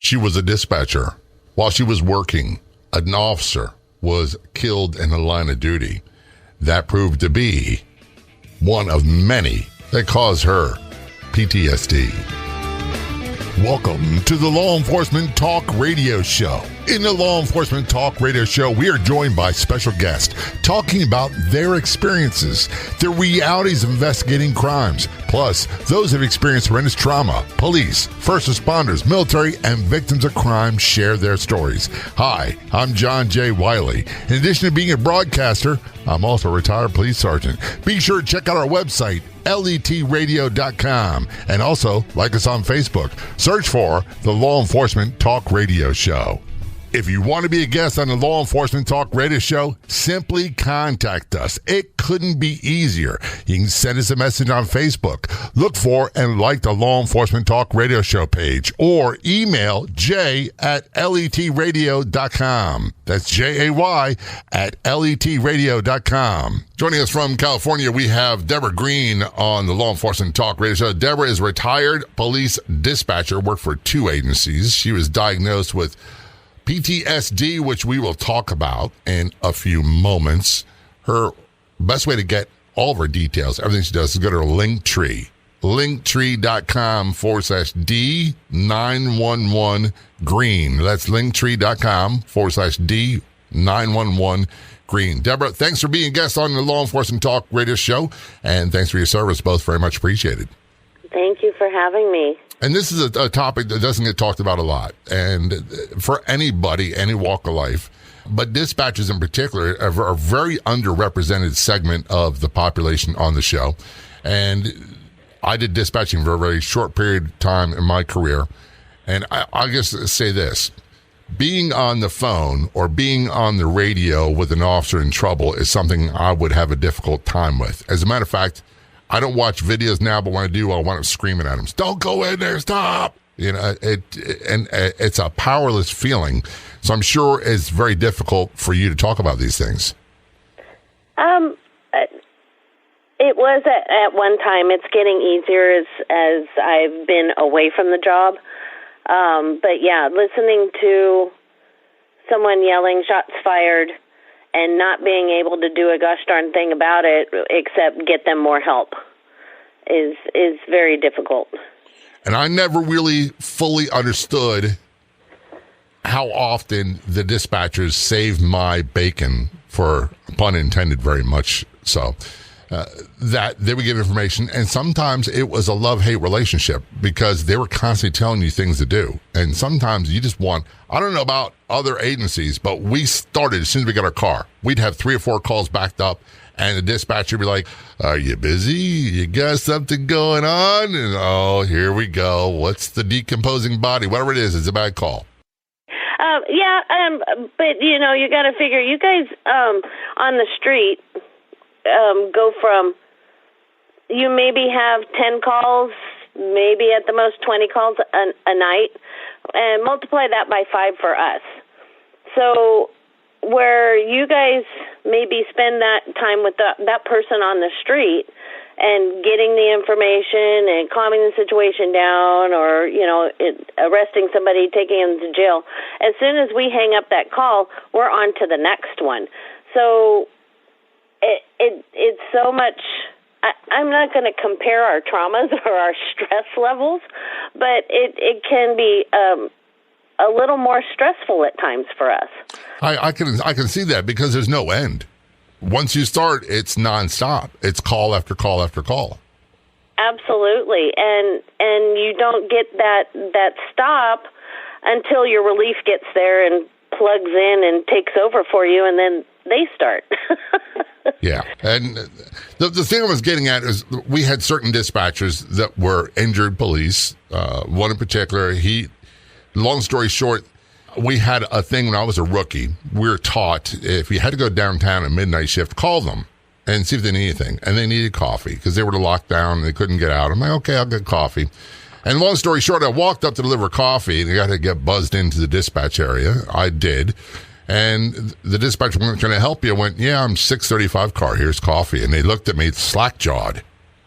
She was a dispatcher. While she was working, an officer was killed in the line of duty. That proved to be one of many that caused her PTSD. Welcome to the Law Enforcement Talk Radio Show. In the Law Enforcement Talk Radio Show, we are joined by special guests talking about their experiences, the realities of investigating crimes, plus those who have experienced horrendous trauma. Police, first responders, military, and victims of crime share their stories. Hi, I'm John J. Wiley. In addition to being a broadcaster, I'm also a retired police sergeant. Be sure to check out our website, letradio.com, and also like us on Facebook. Search for the Law Enforcement Talk Radio Show. If you want to be a guest on the Law Enforcement Talk Radio Show, simply contact us. It couldn't be easier. You can send us a message on Facebook. Look for and like the Law Enforcement Talk Radio Show page, or email jay@letradio.com. That's JAY@letradio.com. Joining us from California, we have Deborah Green on the Law Enforcement Talk Radio Show. Deborah is a retired police dispatcher, worked for 2 agencies. She was diagnosed with PTSD, which we will talk about in a few moments. Her best way to get all of her details, everything she does, is go to her Linktree. Linktree.com/D911green. That's Linktree.com/D911green. Deborah, thanks for being a guest on the Law Enforcement Talk Radio Show, and thanks for your service, both very much appreciated. Thank you for having me. And this is a topic that doesn't get talked about a lot, and for anybody, any walk of life, but dispatchers in particular are a very underrepresented segment of the population on the show. And I did dispatching for a very short period of time in my career, and I guess say this: being on the phone or being on the radio with an officer in trouble is something I would have a difficult time with. As a matter of fact, I don't watch videos now, but when I do, I want to screaming at them, "Don't go in there, stop!" You know, it's a powerless feeling. So I'm sure it's very difficult for you to talk about these things. It was at one time. It's getting easier as I've been away from the job. But yeah, listening to someone yelling "shots fired" and not being able to do a gosh darn thing about it except get them more help is very difficult. And I never really fully understood how often the dispatchers saved my bacon, for pun intended, very much so. That they would give information, and sometimes it was a love-hate relationship because they were constantly telling you things to do. And sometimes you just want, I don't know about other agencies, but we started as soon as we got our car. We'd have 3 or 4 calls backed up, and the dispatcher would be like, "Are you busy? You got something going on?" And oh, here we go. What's the decomposing body? Whatever it is, it's a bad call. But you know, you got to figure, you guys on the street go from, you maybe have 10 calls, maybe at the most 20 calls a night, and multiply that by 5 for us. So where you guys maybe spend that time with that person on the street and getting the information and calming the situation down, or, you know, arresting somebody, taking them to jail, as soon as we hang up that call, we're on to the next one. So it's so much. I'm not going to compare our traumas or our stress levels, but it can be a little more stressful at times for us. I can see that, because there's no end. Once you start, it's nonstop. It's call after call after call. Absolutely, and you don't get that stop until your relief gets there and plugs in and takes over for you, and then they start. Yeah, and the thing I was getting at is we had certain dispatchers that were injured police. One in particular, long story short, we had a thing when I was a rookie. We were taught, if you had to go downtown at midnight shift, call them and see if they need anything. And they needed coffee because they were locked down and they couldn't get out. I'm like, okay, I'll get coffee. And long story short, I walked up to deliver coffee and I got to get buzzed into the dispatch area. I did. And the dispatcher went, "Can I help you?" I went, "Yeah, I'm 635 car. Here's coffee." And they looked at me slack-jawed.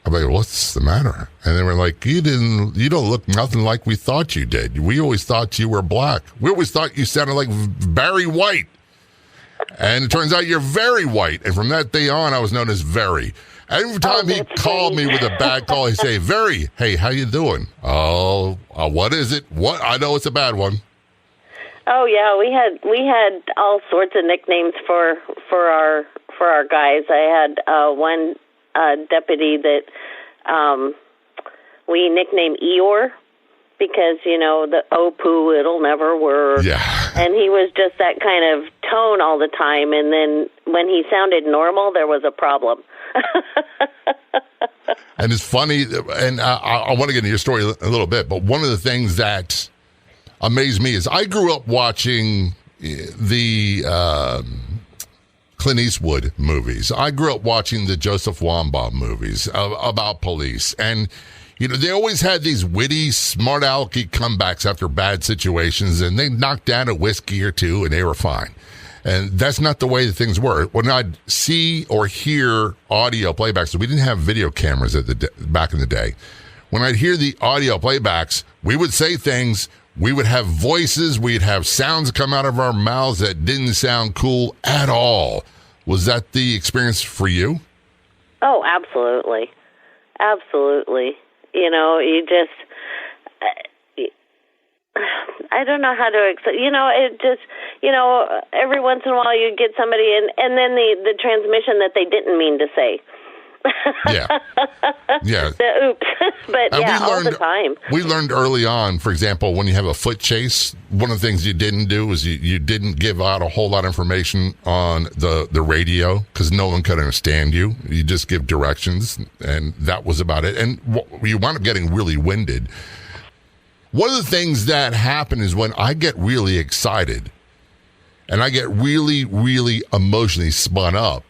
I'm like, what's the matter? And they were like, you don't look nothing like we thought you did. We always thought you were black. We always thought you sounded like Barry White. And it turns out you're very white. And from that day on, I was known as Very. Every time he called me with a bad call, he'd say, Very, hey, how you doing? Oh, what is it? What? I know it's a bad one. Oh yeah, we had all sorts of nicknames for our guys. I had one deputy that we nicknamed Eeyore because, the oh-poo, it'll never work. Yeah. And he was just that kind of tone all the time. And then when he sounded normal, there was a problem. And it's funny, and I want to get into your story a little bit, but one of the things that amazed me is I grew up watching the Clint Eastwood movies. I grew up watching the Joseph Wambaugh movies about police. And, they always had these witty, smart alecky comebacks after bad situations, and they knocked down a whiskey or two, and they were fine. And that's not the way that things were. When I'd see or hear audio playbacks, so we didn't have video cameras back in the day. When I'd hear the audio playbacks, we would say things, we would have voices, we'd have sounds come out of our mouths that didn't sound cool at all. Was that the experience for you? Oh, absolutely. Absolutely. You just, I don't know how to explain. It just, every once in a while you get somebody and then the transmission that they didn't mean to say. Yeah. Yeah. The oops. But all the time. We learned early on, for example, when you have a foot chase, one of the things you didn't do is you didn't give out a whole lot of information on the radio because no one could understand you. You just give directions, and that was about it. And you wound up getting really winded. One of the things that happen is when I get really excited and I get really, really emotionally spun up,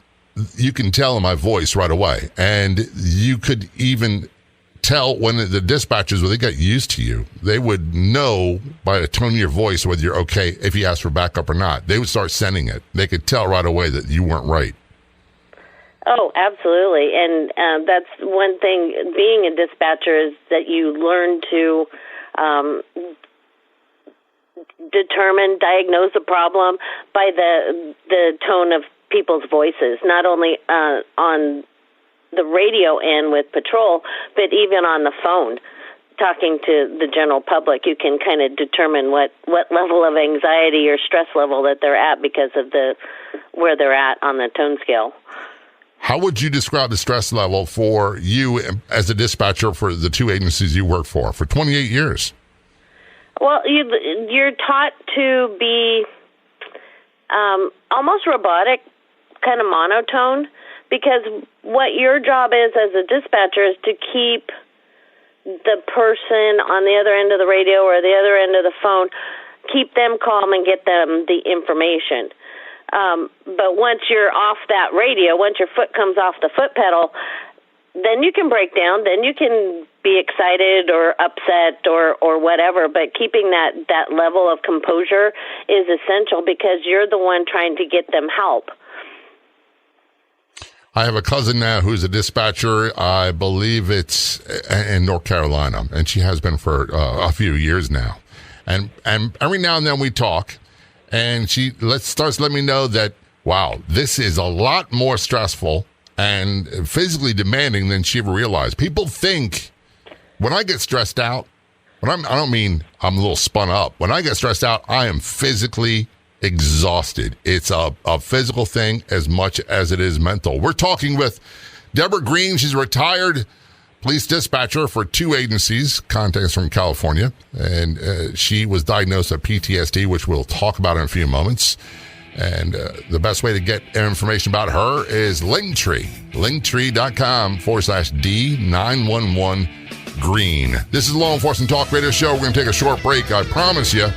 you can tell in my voice right away. And you could even tell when the dispatchers, when they got used to you, they would know by the tone of your voice whether you're okay if you asked for backup or not. They would start sending it. They could tell right away that you weren't right. Oh, absolutely. And that's one thing, being a dispatcher, is that you learn to diagnose a problem by the tone of people's voices, not only on the radio end with patrol, but even on the phone, talking to the general public. You can kind of determine what level of anxiety or stress level that they're at because of where they're at on the tone scale. How would you describe the stress level for you as a dispatcher for the two agencies you work for 28 years? Well, you're taught to be almost robotic, kind of monotone, because what your job is as a dispatcher is to keep the person on the other end of the radio or the other end of the phone, keep them calm and get them the information. But once you're off that radio, once your foot comes off the foot pedal, then you can break down, then you can be excited or upset or whatever, but keeping that level of composure is essential because you're the one trying to get them help. I have a cousin now who's a dispatcher. I believe it's in North Carolina, and she has been for a few years now. And every now and then we talk, and she starts letting me know that, wow, this is a lot more stressful and physically demanding than she ever realized. People think when I get stressed out, I don't mean I'm a little spun up. When I get stressed out, I am physically exhausted. It's a physical thing as much as it is mental. We're talking with Deborah Green. She's a retired police dispatcher for two agencies, contacts from California, and she was diagnosed with PTSD, which we'll talk about in a few moments. And the best way to get information about her is Linktree, linktree.com/D911Green. This is Law Enforcement Talk Radio Show. We're going to take a short break. I promise you,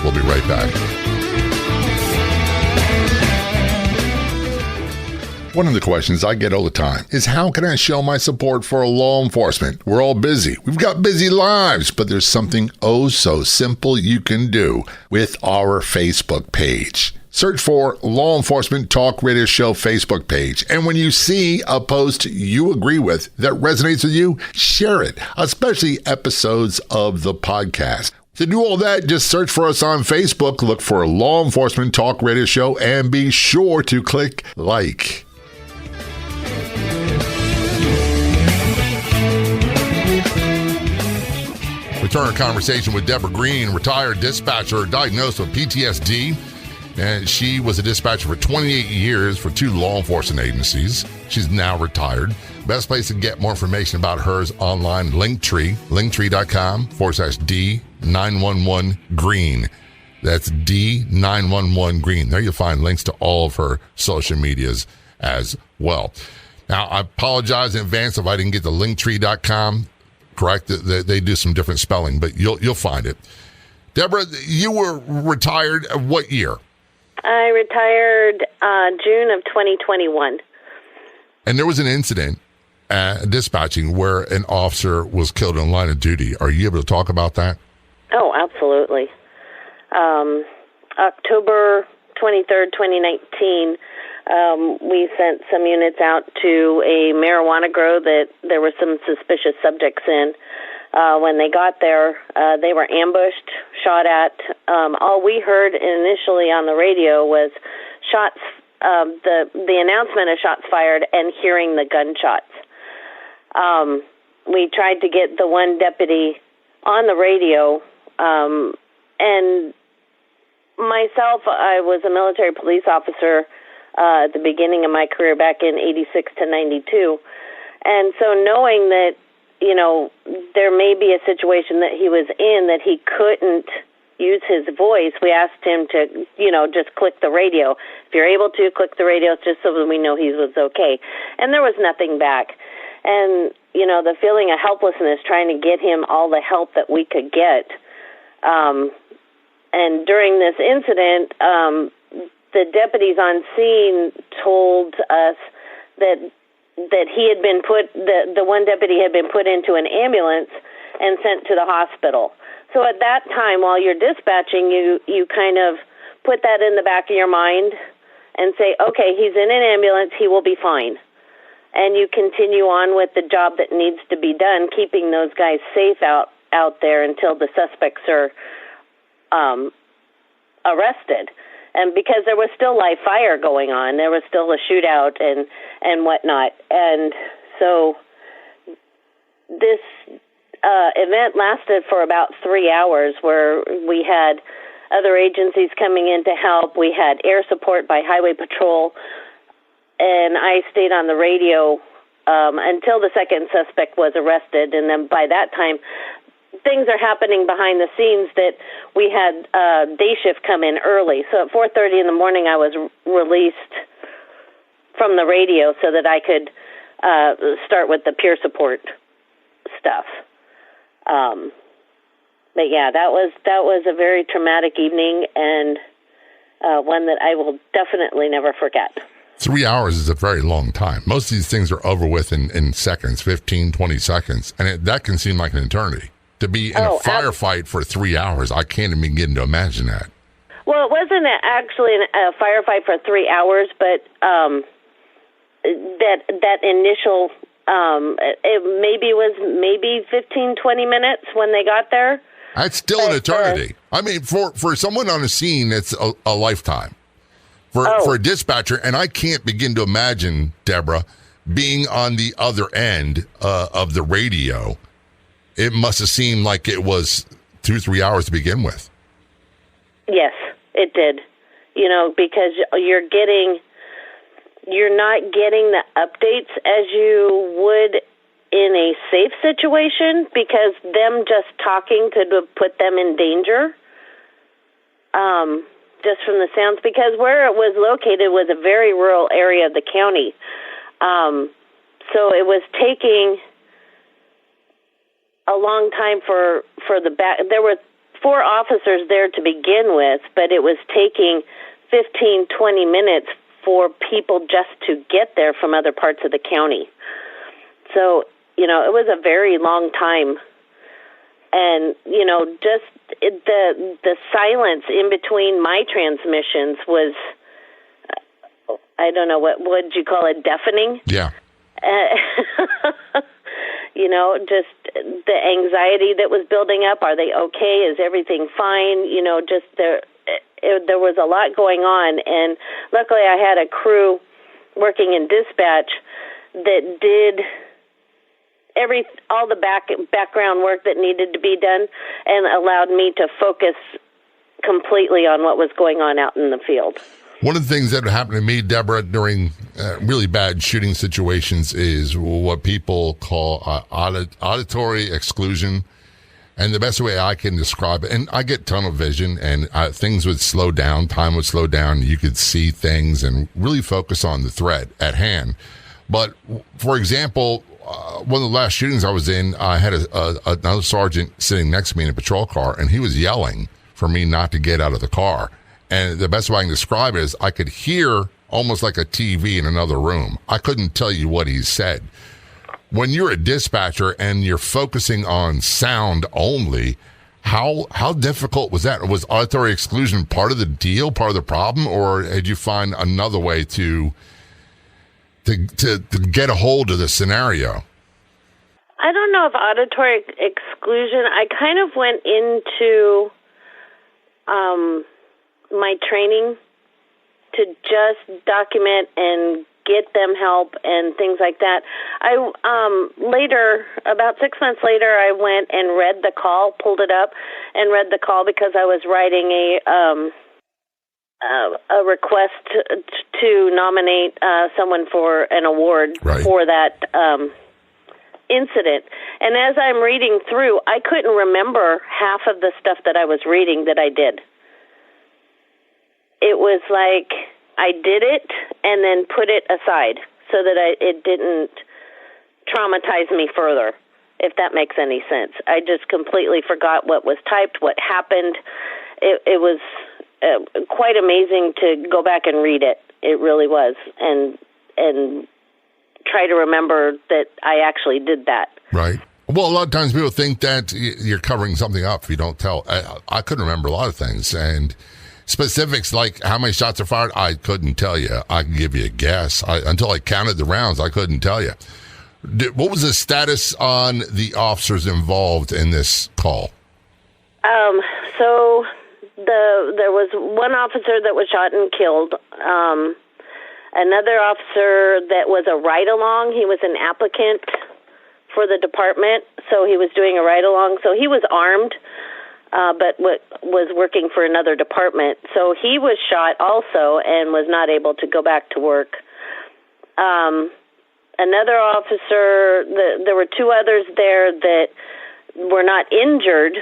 we'll be right back. One of the questions I get all the time is, how can I show my support for law enforcement? We're all busy. We've got busy lives, but there's something oh so simple you can do with our Facebook page. search for Law Enforcement Talk Radio Show Facebook page. And when you see a post you agree with that resonates with you, share it, especially episodes of the podcast. To do all that, just search for us on Facebook, look for Law Enforcement Talk Radio Show, and be sure to click like. Return to conversation with Deborah Green, retired dispatcher diagnosed with PTSD. And she was a dispatcher for 28 years for 2 law enforcement agencies. She's now retired. Best place to get more information about her is online, linktree.com/D911Green. That's D911Green. There you'll find links to all of her social medias as well. Now, I apologize in advance if I didn't get the linktree.com correct. They do some different spelling, but you'll find it. Deborah, you were retired what year? I retired June of 2021. And there was an incident at dispatching where an officer was killed in line of duty. Are you able to talk about that? Oh, absolutely. October 23rd, 2019, we sent some units out to a marijuana grow that there were some suspicious subjects in. When they got there, they were ambushed, shot at. All we heard initially on the radio was shots, the announcement of shots fired and hearing the gunshots. We tried to get the one deputy on the radio, and myself, I was a military police officer at the beginning of my career back in 86 to 92. And so knowing that, you know, there may be a situation that he was in that he couldn't use his voice, we asked him to, you know, just click the radio. If you're able to, click the radio just so that we know he was okay. And there was nothing back. And, you know, the feeling of helplessness, trying to get him all the help that we could get. And during this incident, the deputies on scene told us that he had been the one deputy had been put into an ambulance and sent to the hospital. So at that time, while you're dispatching, you kind of put that in the back of your mind and say, okay, he's in an ambulance, he will be fine. And you continue on with the job that needs to be done, keeping those guys safe out there until the suspects are arrested. And because there was still live fire going on, there was still a shootout and whatnot. And so this event lasted for about 3 hours, where we had other agencies coming in to help. We had air support by Highway Patrol, and I stayed on the radio until the second suspect was arrested. And then by that time, things are happening behind the scenes that we had day shift come in early. So at 4:30 in the morning, I was released from the radio so that I could start with the peer support stuff. But yeah, that was a very traumatic evening, and one that I will definitely never forget. 3 hours is a very long time. Most of these things are over with in seconds, 15, 20 seconds, and that can seem like an eternity. To be in a firefight for 3 hours, I can't even begin to imagine that. Well, it wasn't actually a firefight for 3 hours, but that initial, it maybe 15, 20 minutes when they got there. That's still an eternity. I mean, for someone on a scene, it's a lifetime. For a dispatcher, and I can't begin to imagine, Deborah, being on the other end of the radio. It must have seemed like it was 2-3 hours to begin with. Yes, it did. You know, because you're not getting the updates as you would in a safe situation, because them just talking could have put them in danger. Just from the sounds, because where it was located was a very rural area of the county. So it was taking a long time for the back. There were 4 officers there to begin with, but it was taking 15, 20 minutes for people just to get there from other parts of the county. So, you know, it was a very long time. And, you know, just the silence in between my transmissions was, I don't know, what would you call it, deafening? Yeah. Just the anxiety that was building up. Are they okay? Is everything fine? Just there was a lot going on. And luckily I had a crew working in dispatch that did all the background work that needed to be done and allowed me to focus completely on what was going on out in the field. One of the things that happened to me, Deborah, during really bad shooting situations is what people call auditory exclusion. And the best way I can describe it, and I get tunnel vision, and things would slow down, time would slow down, you could see things and really focus on the threat at hand. But, for example, one of the last shootings I was in, I had another sergeant sitting next to me in a patrol car, and he was yelling for me not to get out of the car. And the best way I can describe it is I could hear almost like a TV in another room. I couldn't tell you what he said. When you're a dispatcher and you're focusing on sound only, how difficult was that? Was auditory exclusion part of the deal, part of the problem, or did you find another way to get a hold of the scenario? I don't know if auditory exclusion. I kind of went into my training to just document and get them help and things like that. I later, about 6 months later, I went and read the call, pulled it up, and read the call because I was writing a request to nominate someone for an award for that incident. And as I'm reading through, I couldn't remember half of the stuff that I was reading that I did. It was like I did it and then put it aside so that it didn't traumatize me further, if that makes any sense. I just completely forgot what was typed, what happened. It was quite amazing to go back and read it. It really was, and try to remember that I actually did that. Right. Well, a lot of times people think that you're covering something up if you don't tell. I couldn't remember a lot of things, and specifics like how many shots are fired, I couldn't tell you. I could give you a guess. Until I counted the rounds, I couldn't tell you. What was the status on the officers involved in this call? So there was one officer that was shot and killed. Another officer that was a ride-along. He was an applicant for the department, so he was doing a ride-along. So he was armed, but was working for another department. So he was shot also and was not able to go back to work. Another officer, there were two others there that were not injured,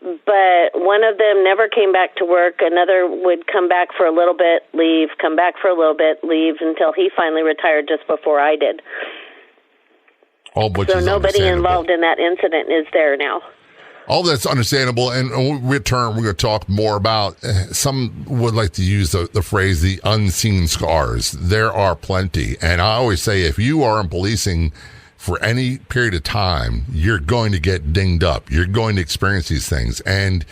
but one of them never came back to work. Another would come back for a little bit, leave, come back for a little bit, leave, until he finally retired just before I did. So nobody involved in that incident is there now. All that's understandable, and when we return, we're going to talk more about, some would like to use the phrase, the unseen scars. There are plenty, and I always say if you are in policing for any period of time, you're going to get dinged up. You're going to experience these things, and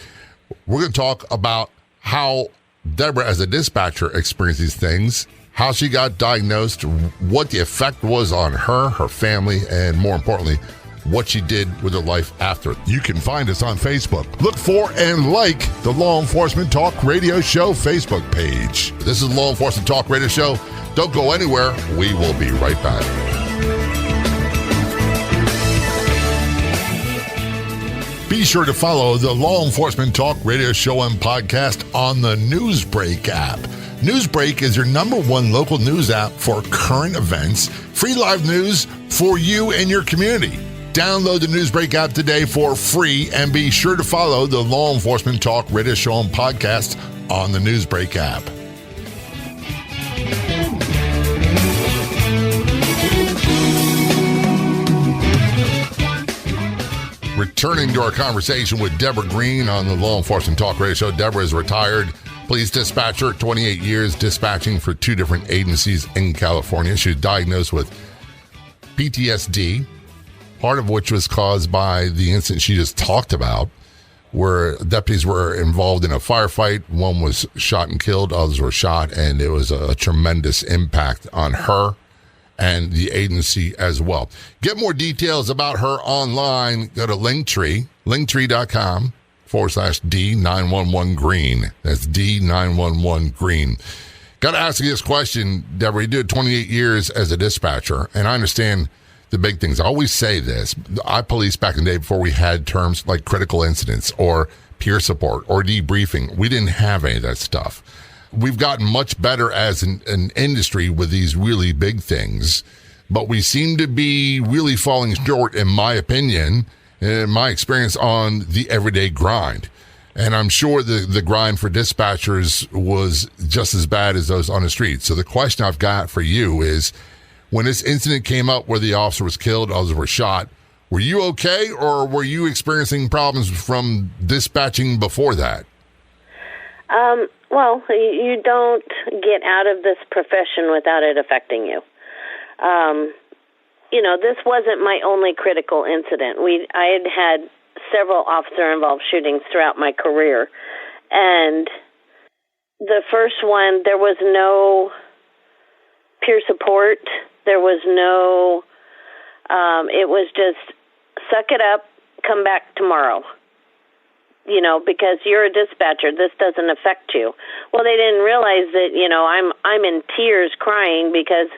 we're going to talk about how Deborah, as a dispatcher, experienced these things, how she got diagnosed, what the effect was on her, her family, and more importantly, what she did with her life after. You can find us on Facebook. Look for and like the Law Enforcement Talk Radio Show Facebook page. This is Law Enforcement Talk Radio Show. Don't go anywhere. We will be right back. Be sure to follow the Law Enforcement Talk Radio Show and podcast on the Newsbreak app. Newsbreak is your #1 local news app for current events, free live news for you and your community. Download the Newsbreak app today for free, and be sure to follow the Law Enforcement Talk Radio Show and podcast on the Newsbreak app. Returning to our conversation with Deborah Green on the Law Enforcement Talk Radio Show. Deborah is retired police dispatcher, 28 years dispatching for 2 different agencies in California. She was diagnosed with PTSD, part of which was caused by the incident she just talked about. where deputies were involved in a firefight. One was shot and killed, others were shot, and it was a tremendous impact on her and the agency as well. Get more details about her online. Go to Linktree, linktree.com/D911Green. That's D911Green. Got to ask you this question, Deborah. You did 28 years as a dispatcher, and I understand the big things. I always say this. I policed back in the day before we had terms like critical incidents or peer support or debriefing. We didn't have any of that stuff. We've gotten much better as an industry with these really big things, but we seem to be really falling short, in my opinion, in my experience, on the everyday grind. And I'm sure the grind for dispatchers was just as bad as those on the street. So the question I've got for you is, when this incident came up where the officer was killed, others were shot, were you okay, or were you experiencing problems from dispatching before that? Well, you don't get out of this profession without it affecting you. This wasn't my only critical incident. I had several officer-involved shootings throughout my career. And the first one, there was no peer support. There was no, it was just, suck it up, come back tomorrow. Because you're a dispatcher, this doesn't affect you. Well, they didn't realize that, I'm in tears crying because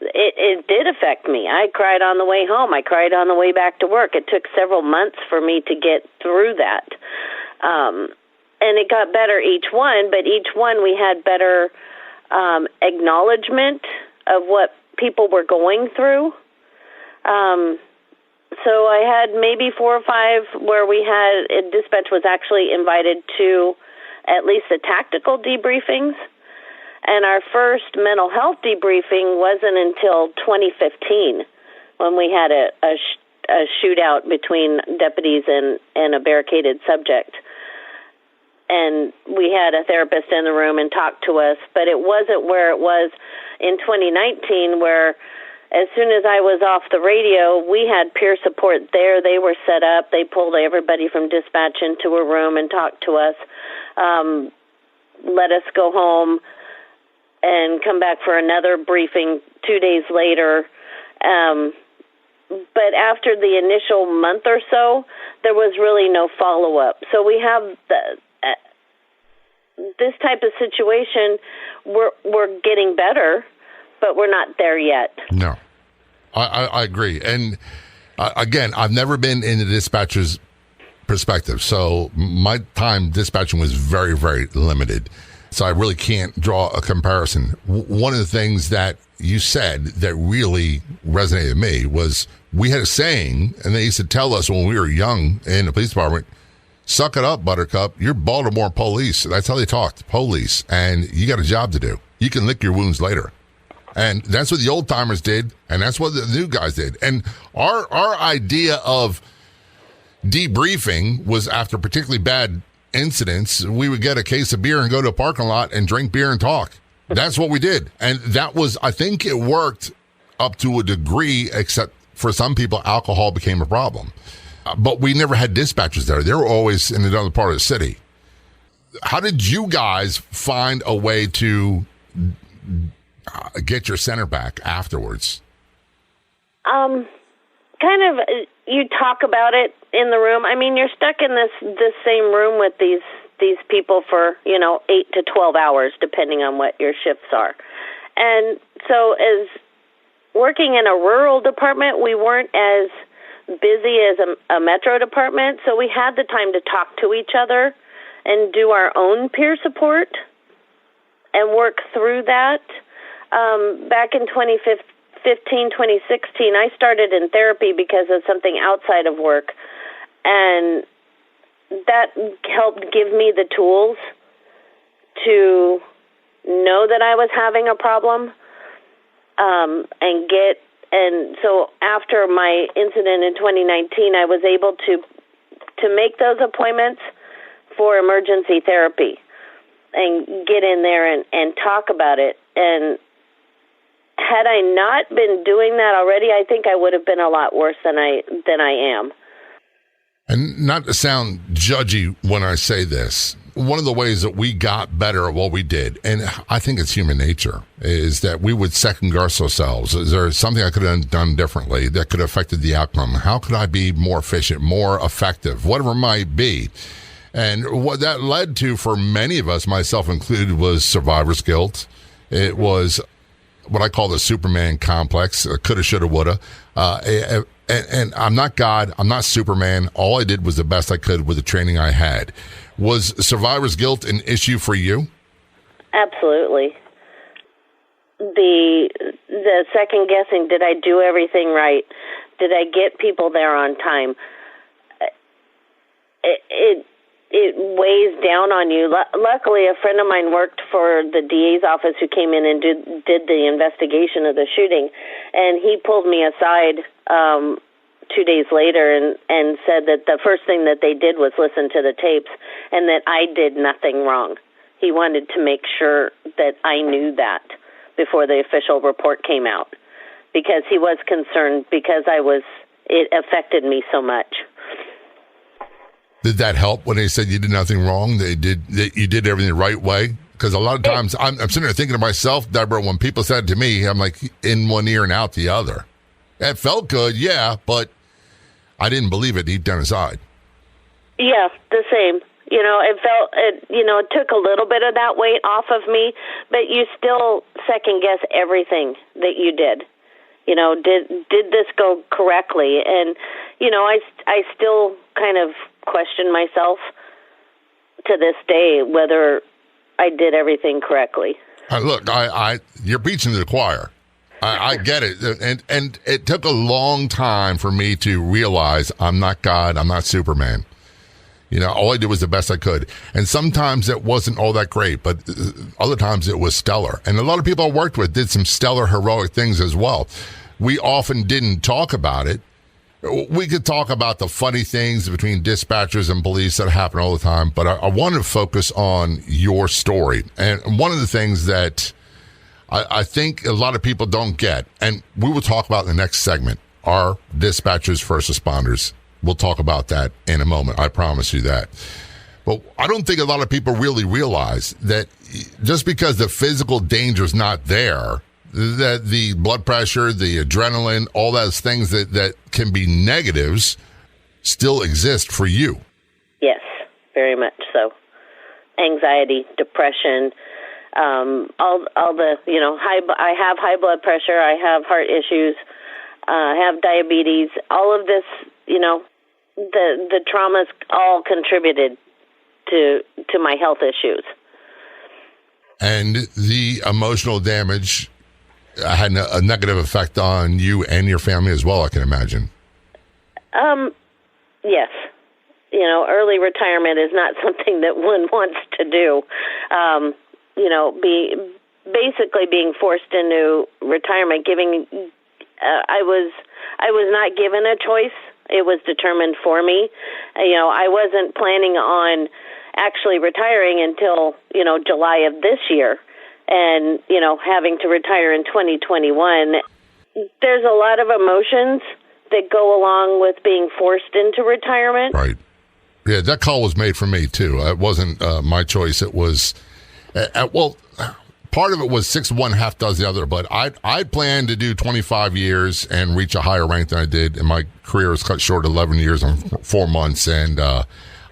it did affect me. I cried on the way home. I cried on the way back to work. It took several months for me to get through that. And it got better each one, but each one we had better acknowledgement of what people were going through. So I had maybe 4 or 5 where we had, dispatch was actually invited to at least the tactical debriefings. And our first mental health debriefing wasn't until 2015 when we had a shootout between deputies and a barricaded subject. And we had a therapist in the room and talked to us, but it wasn't where it was in 2019 where as soon as I was off the radio, we had peer support there. They were set up. They pulled everybody from dispatch into a room and talked to us, let us go home and come back for another briefing 2 days later. But after the initial month or so, there was really no follow-up. So we have this type of situation. We're getting better, but we're not there yet. No, I agree. And again, I've never been in the dispatcher's perspective. So my time dispatching was very, very limited. So I really can't draw a comparison. One of the things that you said that really resonated with me was we had a saying, and they used to tell us when we were young in the police department, suck it up, Buttercup. You're Baltimore police. That's how they talked, police. And you got a job to do. You can lick your wounds later. And that's what the old timers did, and that's what the new guys did. And our idea of debriefing was after particularly bad incidents, we would get a case of beer and go to a parking lot and drink beer and talk. That's what we did. And that was, I think it worked up to a degree, except for some people, alcohol became a problem. But we never had dispatchers there. They were always in another part of the city. How did you guys find a way to get your center back afterwards? Kind of, you talk about it in the room. I mean, you're stuck in this same room with these people for 8 to 12 hours, depending on what your shifts are. And so, as working in a rural department, we weren't as busy as a metro department, so we had the time to talk to each other and do our own peer support and work through that. Back in 2015, 2016, I started in therapy because of something outside of work, and that helped give me the tools to know that I was having a problem, and so after my incident in 2019, I was able to make those appointments for emergency therapy and get in there and talk about it. And had I not been doing that already, I think I would have been a lot worse than I am. And not to sound judgy when I say this, one of the ways that we got better at what we did, and I think it's human nature, is that we would second guess ourselves. Is there something I could have done differently that could have affected the outcome? How could I be more efficient, more effective, whatever it might be? And what that led to for many of us, myself included, was survivor's guilt. It was what I call the Superman complex, coulda, shoulda, woulda. And I'm not God. I'm not Superman. All I did was the best I could with the training I had. Was survivor's guilt an issue for you? Absolutely. The second guessing, did I do everything right? Did I get people there on time? It weighs down on you. Luckily, a friend of mine worked for the DA's office who came in and did the investigation of the shooting, and he pulled me aside 2 days later and said that the first thing that they did was listen to the tapes and that I did nothing wrong. He wanted to make sure that I knew that before the official report came out because he was concerned because it affected me so much. Did that help when they said you did nothing wrong? That you did everything the right way? Because a lot of times I'm sitting there thinking to myself, Deborah, when people said it to me, I'm like in one ear and out the other. It felt good, yeah, but I didn't believe it deep down inside. Yeah, the same. It took a little bit of that weight off of me, but you still second guess everything that you did. Did this go correctly? And, I still kind of question myself to this day whether I did everything correctly. Look, you're preaching to the choir. I get it. And it took a long time for me to realize I'm not God, I'm not Superman. All I did was the best I could. And sometimes it wasn't all that great, but other times it was stellar. And a lot of people I worked with did some stellar, heroic things as well. We often didn't talk about it. We could talk about the funny things between dispatchers and police that happen all the time, but I wanted to focus on your story. And one of the things that I think a lot of people don't get, and we will talk about in the next segment, are dispatchers, first responders. We'll talk about that in a moment. I promise you that. But I don't think a lot of people really realize that just because the physical danger is not there, that the blood pressure, the adrenaline, all those things that can be negatives still exist for you. Yes, very much so. Anxiety, depression, all the, I have high blood pressure, I have heart issues, I have diabetes, all of this, the traumas all contributed to my health issues. And the emotional damage had a negative effect on you and your family as well, I can imagine. Yes. Early retirement is not something that one wants to do. Basically being forced into retirement, I was not given a choice. It was determined for me. I wasn't planning on actually retiring until, July of this year. And, having to retire in 2021, there's a lot of emotions that go along with being forced into retirement. Right. Yeah, that call was made for me, too. It wasn't my choice. It was, part of it was 6 of one, half does the other. But I planned to do 25 years and reach a higher rank than I did. And my career was cut short 11 years and 4 months. And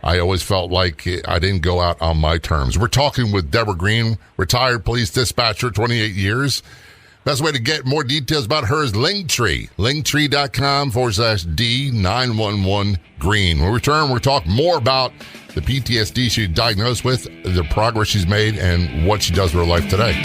I always felt like I didn't go out on my terms. We're talking with Deborah Green, retired police dispatcher, 28 years. Best way to get more details about her is Linktree. Linktree.com/D911Green. When we return, we'll talk more about the PTSD she's diagnosed with, the progress she's made, and what she does with her life today.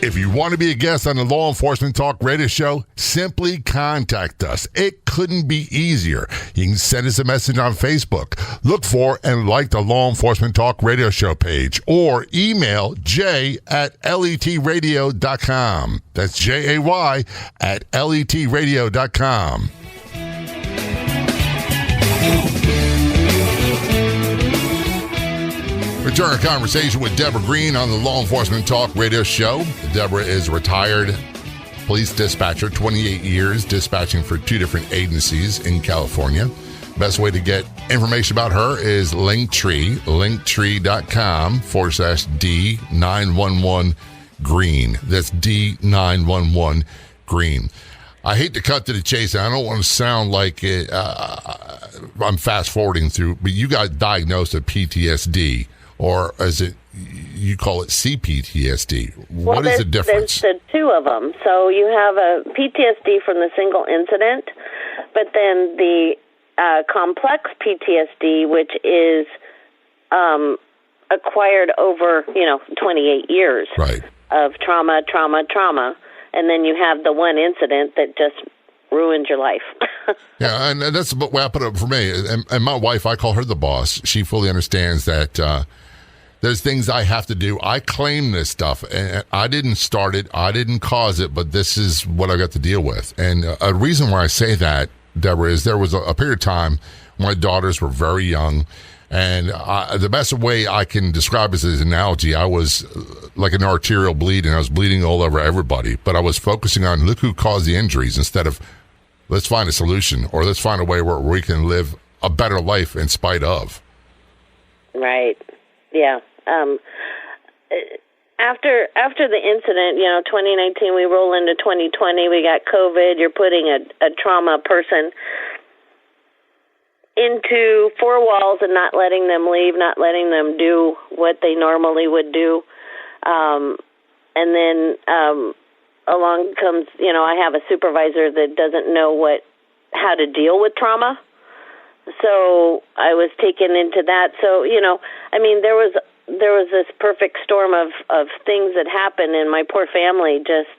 If you want to be a guest on the Law Enforcement Talk radio show, simply contact us. It couldn't be easier. You can send us a message on Facebook. Look for and like the Law Enforcement Talk radio show page, or email jay@letradio.com. That's JAY@letradio.com. Return our conversation with Deborah Green on the Law Enforcement Talk radio show. Deborah is retired police dispatcher, 28 years dispatching for 2 different agencies in California. Best way to get information about her is linktree.com/D911 green. That's D911 green. I hate to cut to the chase. I don't want to sound like I'm fast forwarding through, but you got diagnosed with PTSD, or as you call it, CPTSD. What is the difference? There's the 2 of them. So you have a PTSD from the single incident, but then the complex PTSD, which is acquired over 28 years of trauma, and then you have the one incident that just ruined your life. Yeah, and that's the way I put it for me. And my wife, I call her the boss. She fully understands that there's things I have to do. I claim this stuff, and I didn't start it. I didn't cause it, but this is what I got to deal with. And a reason why I say that, Deborah, is there was a period of time when my daughters were very young, and the best way I can describe it as an analogy, I was like an arterial bleed, and I was bleeding all over everybody, but I was focusing on, look who caused the injuries, instead of let's find a solution, or let's find a way where we can live a better life in spite of. Right. Yeah. After the incident, 2019, we roll into 2020, we got COVID, you're putting a trauma person into 4 walls and not letting them leave, not letting them do what they normally would do. And then along comes, I have a supervisor that doesn't know how to deal with trauma. So I was taken into that. So, there was this perfect storm of things that happened, and my poor family just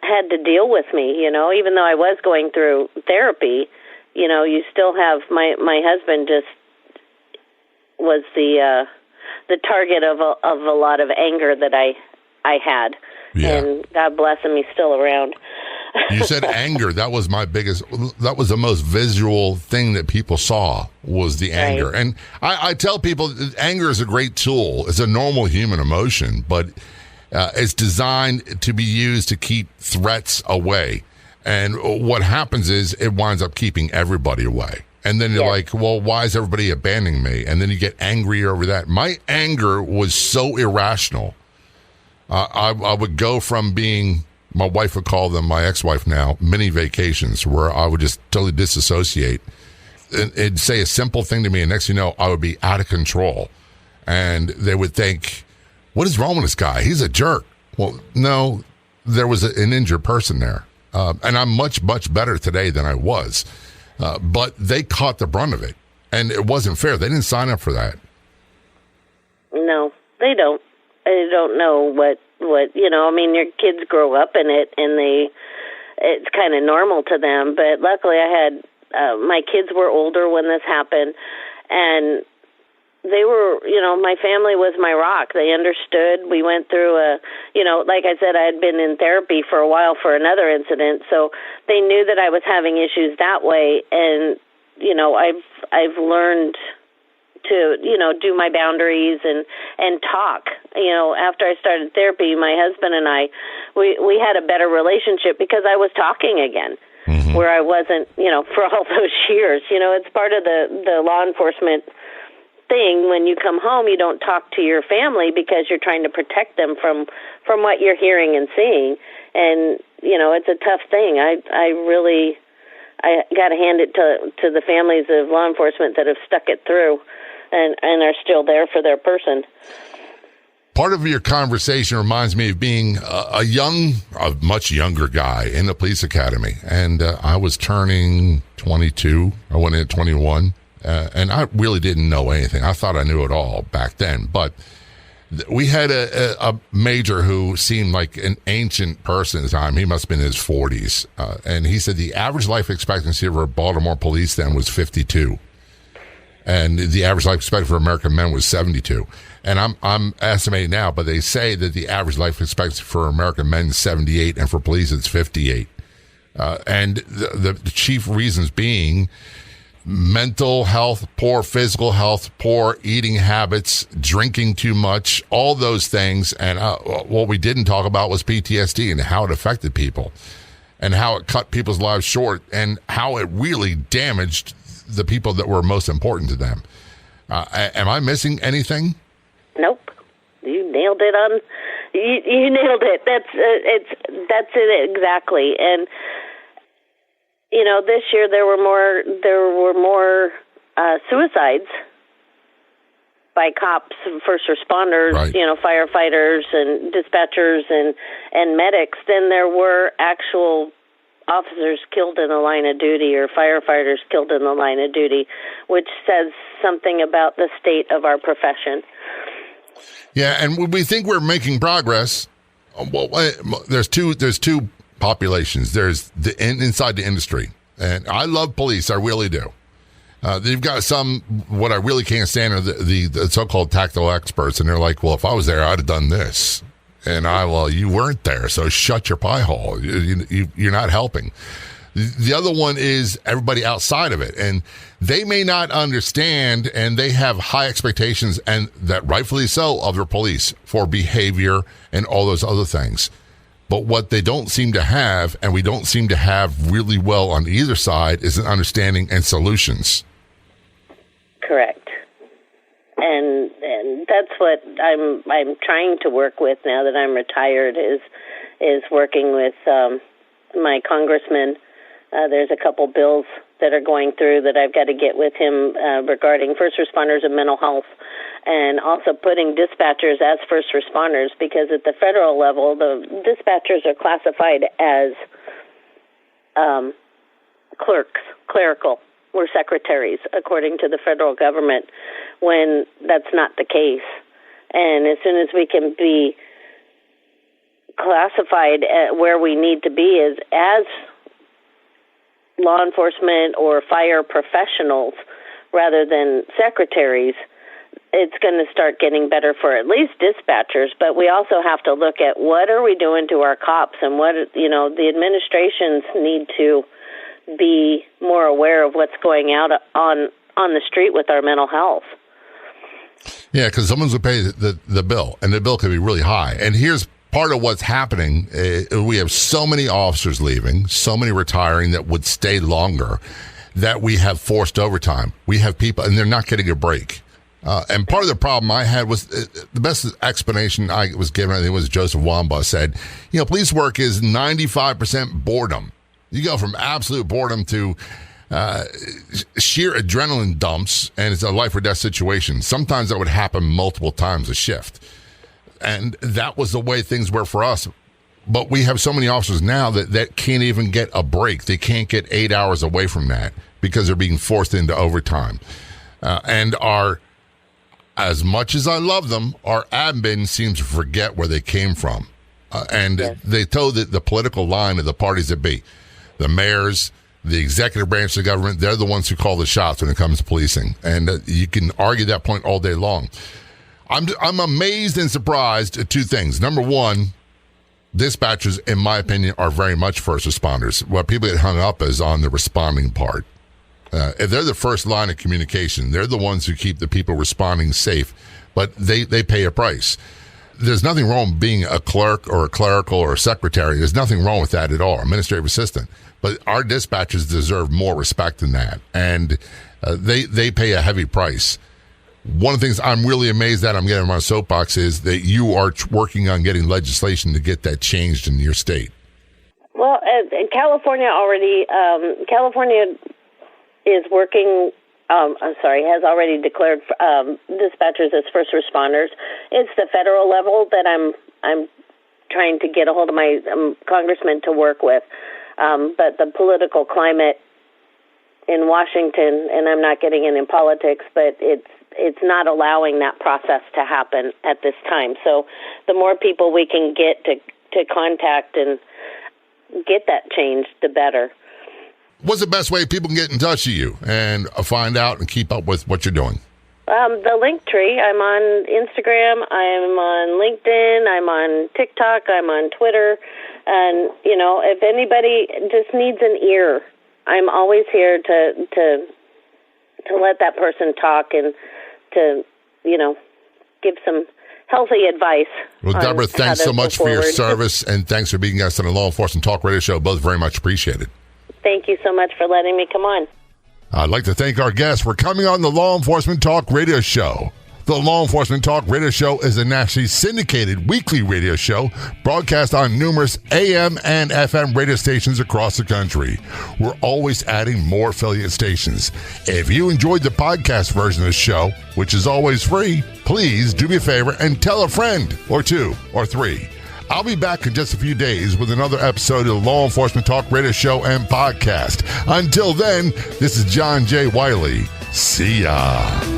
had to deal with me, even though I was going through therapy. You still have my husband just was the target of a lot of anger that I had. Yeah. And God bless him, he's still around. You said anger. That was that was the most visual thing that people saw, was the anger. Right. And I tell people that anger is a great tool. It's a normal human emotion, but it's designed to be used to keep threats away. And what happens is it winds up keeping everybody away. And then you're like, well, why is everybody abandoning me? And then you get angry over that. My anger was so irrational. I would go from being, my wife would call them, my ex-wife now, mini vacations, where I would just totally disassociate. It'd say a simple thing to me, and next thing you know, I would be out of control. And they would think, what is wrong with this guy? He's a jerk. Well, no, there was an injured person there. And I'm much, much better today than I was. But they caught the brunt of it. And it wasn't fair. They didn't sign up for that. No, they don't. They don't know what your kids grow up in it, and it's kind of normal to them. But luckily I had, my kids were older when this happened, and they were, my family was my rock. They understood. We went through like I said, I had been in therapy for a while for another incident, so they knew that I was having issues that way. And, I've learned to, do my boundaries and talk. After I started therapy, my husband and I, we had a better relationship because I was talking again, where I wasn't, for all those years. It's part of the law enforcement thing. When you come home, you don't talk to your family because you're trying to protect them from what you're hearing and seeing. And, it's a tough thing. I got to hand it to the families of law enforcement that have stuck it through and are still there for their person. Part of your conversation reminds me of being a much younger guy in the police academy. And I was turning 22. I went in at 21. And I really didn't know anything. I thought I knew it all back then. But we had a major who seemed like an ancient person at the time. He must have been in his 40s. And he said the average life expectancy for Baltimore police then was 52. And the average life expectancy for American men was 72. And I'm estimating now, but they say that the average life expectancy for American men is 78, and for police it's 58. And the chief reasons being, mental health, poor physical health, poor eating habits, drinking too much, all those things. And what we didn't talk about was PTSD and how it affected people and how it cut people's lives short and how it really damaged the people that were most important to them. Am I missing anything? Nope. You nailed it on. You nailed it. That's it exactly. And this year there were more suicides by cops, first responders, right. Firefighters and dispatchers and medics than there were actual officers killed in the line of duty or firefighters killed in the line of duty, which says something about the state of our profession. Yeah, and we think we're making progress. Well, there's two populations. There's inside the industry, and I love police. I really do. They've got what I really can't stand are the so-called tactical experts, and they're like, well, if I was there, I'd have done this. And you weren't there, so shut your pie hole. You're not helping. The other one is everybody outside of it, and they may not understand, and they have high expectations, and that rightfully so, of their police for behavior and all those other things. But what they don't seem to have, and we don't seem to have really well on either side, is an understanding and solutions. Correct. And that's what I'm trying to work with now that I'm retired is working with my congressman. There's a couple bills that are going through that I've got to get with him regarding first responders and mental health, and also putting dispatchers as first responders, because at the federal level, the dispatchers are classified as clerical. We're secretaries, according to the federal government, when that's not the case. And as soon as we can be classified at where we need to be as law enforcement or fire professionals rather than secretaries, it's going to start getting better for at least dispatchers. But we also have to look at what are we doing to our cops, and what, the administrations need to be more aware of what's going out on the street with our mental health. Yeah, because someone's going to pay the bill, and the bill can be really high. And here's part of what's happening. We have so many officers leaving, so many retiring that would stay longer, that we have forced overtime. We have people, and they're not getting a break. And part of the problem I had was the best explanation I was given, I think, was Joseph Wamba said, police work is 95% boredom. You go from absolute boredom to sheer adrenaline dumps, and it's a life or death situation. Sometimes that would happen multiple times a shift. And that was the way things were for us. But we have so many officers now that can't even get a break. They can't get 8 hours away from that because they're being forced into overtime. And as much as I love them, our admin seems to forget where they came from. And they toe the political line of the parties that be. The mayors, the executive branch of the government, they're the ones who call the shots when it comes to policing. And you can argue that point all day long. I'm amazed and surprised at two things. Number one, dispatchers, in my opinion, are very much first responders. What people get hung up is on the responding part. If they're the first line of communication, they're the ones who keep the people responding safe, but they pay a price. There's nothing wrong with being a clerk or a clerical or a secretary. There's nothing wrong with that at all, administrative assistant. But our dispatchers deserve more respect than that, and they pay a heavy price. One of the things I'm really amazed at, I'm getting on my soapbox, is that you are working on getting legislation to get that changed in your state. Well, California is working, has already declared dispatchers as first responders. It's the federal level that I'm trying to get a hold of my congressman to work with. But the political climate in Washington, and I'm not getting in politics, but it's not allowing that process to happen at this time. So the more people we can get to contact and get that changed, the better. What's the best way people can get in touch with you and find out and keep up with what you're doing? The Linktree. I'm on Instagram. I'm on LinkedIn. I'm on TikTok. I'm on Twitter. And, if anybody just needs an ear, I'm always here to to let that person talk and to, give some healthy advice. Well, Deborah, thanks so much for your service, and thanks for being guest on the Law Enforcement Talk Radio Show. Both very much appreciated. Thank you so much for letting me come on. I'd like to thank our guests for coming on the Law Enforcement Talk Radio Show. The Law Enforcement Talk Radio Show is a nationally syndicated weekly radio show broadcast on numerous AM and FM radio stations across the country. We're always adding more affiliate stations. If you enjoyed the podcast version of the show, which is always free, please do me a favor and tell a friend or two or three. I'll be back in just a few days with another episode of the Law Enforcement Talk Radio Show and Podcast. Until then, this is John J. Wiley. See ya.